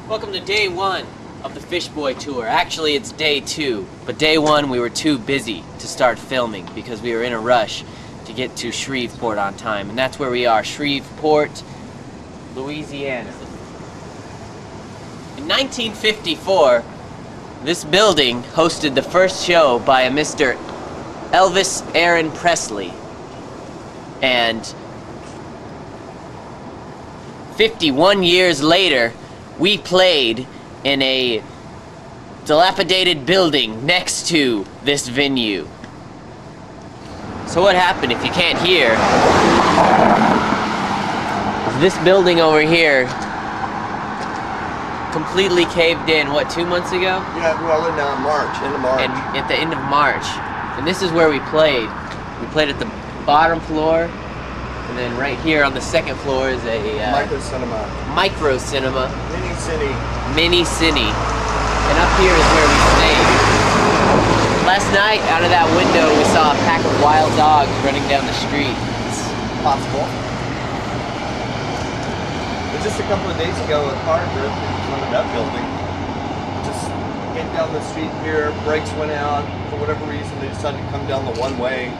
Welcome to day one of the Fishboy tour. Actually, it's day two, but day one we were too busy to start filming because we were in a rush to get to Shreveport on time, and that's where we are, Shreveport, Louisiana. In 1954, this building hosted the first show by a Mr. Elvis Aaron Presley, and 51 years later, we played in a dilapidated building next to this venue. So what happened, if you can't hear, is this building over here completely caved in, what, 2 months ago? Yeah, well, in March, end of March. And at the end of March. And this is where we played. We played at the bottom floor, and then right here on the second floor is a micro cinema. Mini cine. And up here is where we stayed. Last night, out of that window, we saw a pack of wild dogs running down the street. It's possible. But just a couple of days ago, a car drove in front of that building. Just came down the street here, brakes went out. For whatever reason, they decided to come down the one way,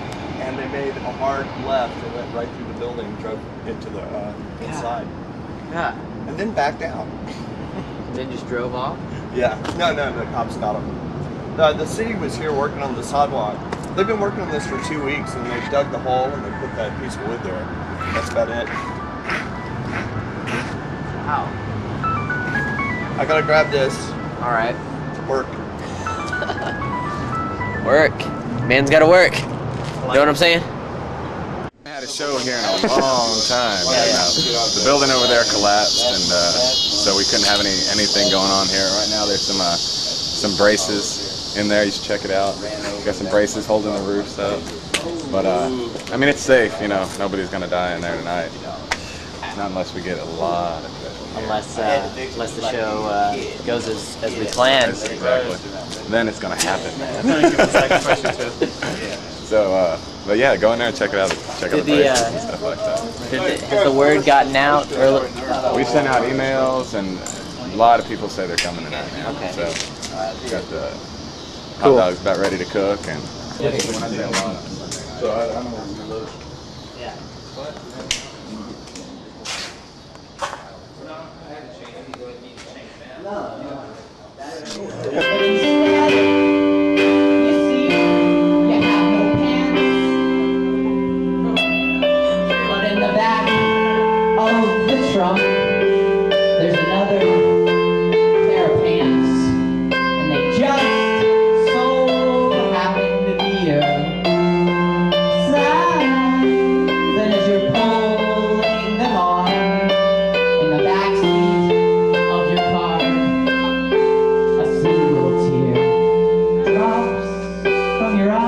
and they made a hard left and went right through the building, drove into the inside. Yeah. And then backed out. And then just drove off? Yeah. No, the cops got them. The city was here working on the sidewalk. They've been working on this for 2 weeks, and they dug the hole and they put that piece of wood there. That's about it. Wow. I gotta grab this. All right. Work. Work. Man's gotta work. You know what I'm saying? I had a show here in a long time. The building over there collapsed, and so we couldn't have anything going on here. Right now there's some braces in there. You should check it out. Got some braces holding the roofs up. But I mean, it's safe. You know, nobody's gonna die in there tonight. Not unless we get a lot of people. Unless the show goes as we planned. Exactly. Then it's gonna happen, man. So, but yeah, go in there and check it out. Check out the braces and stuff like that. Has the word gotten out? We sent out emails, and a lot of people say they're coming tonight, man. Okay. So, got the hot dogs about ready to cook, and Yeah. There's another pair of pants, and they just so happen to be a size. Then as you're pulling them on in the backseat of your car, a single tear drops from your eye.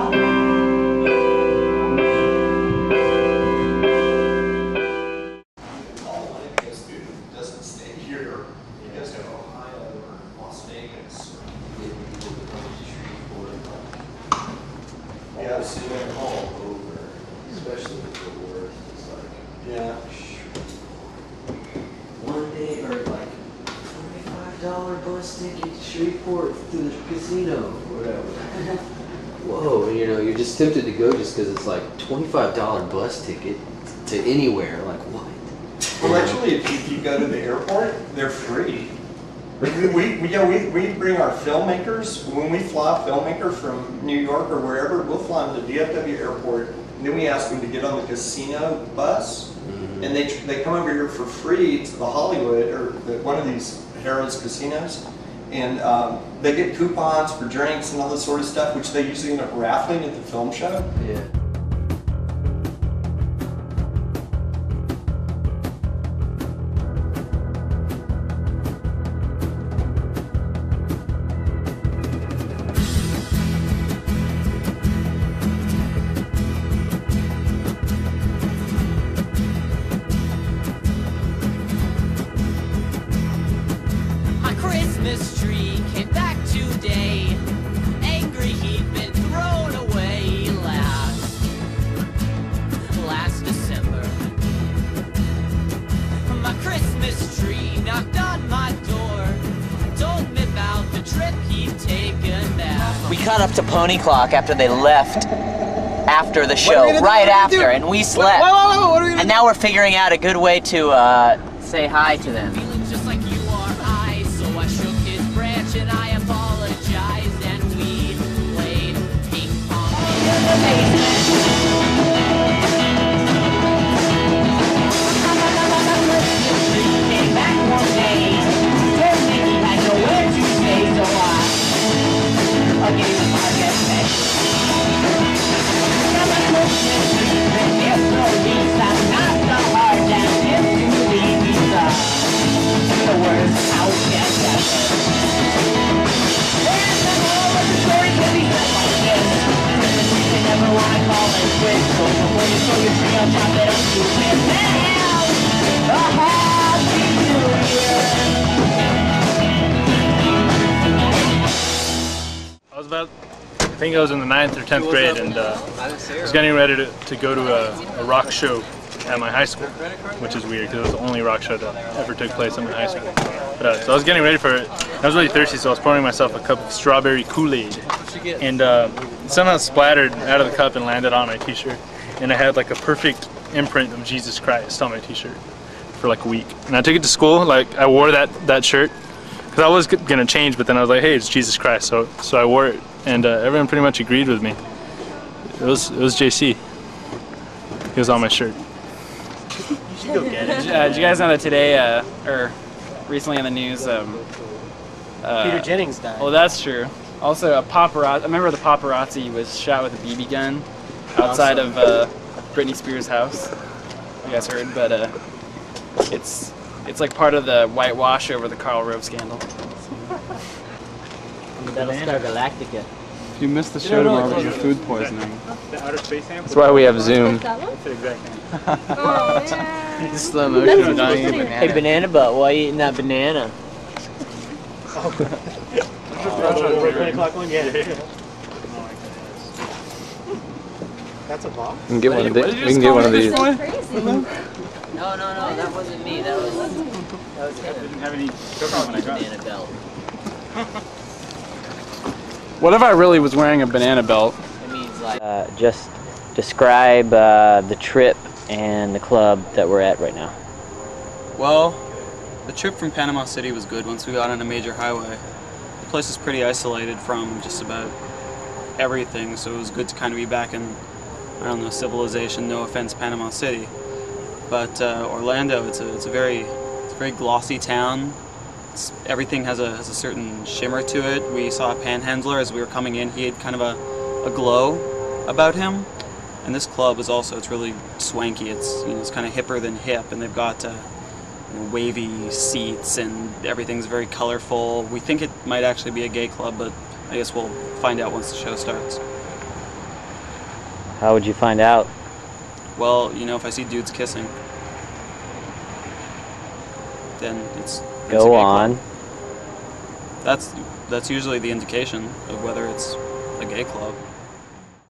Yeah. One day, or like $25 bus ticket to Shreveport to the casino, or whatever. Whoa, you know, you're just tempted to go just because it's like $25 bus ticket to anywhere. Like what? Well, actually, if you go to the airport, they're free. We bring our filmmakers. When we fly a filmmaker from New York or wherever, we'll fly them to DFW Airport, and then we ask them to get on the casino bus, and they come over here for free to the Hollywood or one of these Harrah's casinos, and they get coupons for drinks and all this sort of stuff, which they usually end up raffling at the film show. Yeah. Christmas tree came back today, angry he'd been thrown away last December. My Christmas tree knocked on my door. cut up to Pony Clock after they left after the show, right after, and we slept. And now we're figuring out a good way to say hi to them. Feeling just like you or I, so I shook his branch and I apologized, and we played ping pong in the basement. Came back one day, told me he had nowhere to stay, so I gave him my best bet. Now my Christmas tree, then there's no lease, I'm not the hard down into the visa. The worst outcast ever. There's no more of the story can be said like this. Christmas tree, they never wanna call it quits, so before you throw your tree, I'll chop it up to it. Now, a happy new year. I was about, I think I was in the 9th or 10th grade, and I was getting ready to go to a rock show at my high school, which is weird because it was the only rock show that ever took place at my high school. But, so I was getting ready for it. I was really thirsty, so I was pouring myself a cup of strawberry Kool-Aid, and somehow splattered out of the cup and landed on my t-shirt, and I had like a perfect imprint of Jesus Christ on my t-shirt for like a week. And I took it to school, like I wore that shirt, because I was gonna change, but then I was like, hey, it's Jesus Christ, so I wore it, and everyone pretty much agreed with me. It was JC. He was on my shirt. Did you guys know that today, or recently in the news, Peter Jennings died. well, that's true. Also, a paparazzi. I remember the paparazzi was shot with a BB gun outside of Britney Spears' house. You guys heard, but it's like part of the whitewash over the Karl Rove scandal. Battlestar Galactica. If you missed the show tomorrow with your food poisoning. That's why we have Zoom. Slow motion of dying a banana. Hey, banana butt, why are you eating that banana? That's a bomb? We can get one of these. We can get one of these. No, that wasn't me. That was him. Didn't have any Banana belt. What if I really was wearing a banana belt? It means like just describe the trip and the club that we're at right now. Well, the trip from Panama City was good once we got on a major highway. The place is pretty isolated from just about everything, so it was good to kind of be back in, I don't know, civilization. No offense, Panama City, but Orlando, it's a very glossy town. Everything has a certain shimmer to it. We saw a panhandler as we were coming in. He had kind of a glow about him. And this club is also, it's really swanky. It's, you know, it's kind of hipper than hip, and they've got wavy seats, and everything's very colorful. We think it might actually be a gay club, but I guess we'll find out once the show starts. How would you find out? Well, you know, if I see dudes kissing, then it's a Go gay on. club. That's usually the indication of whether it's a gay club.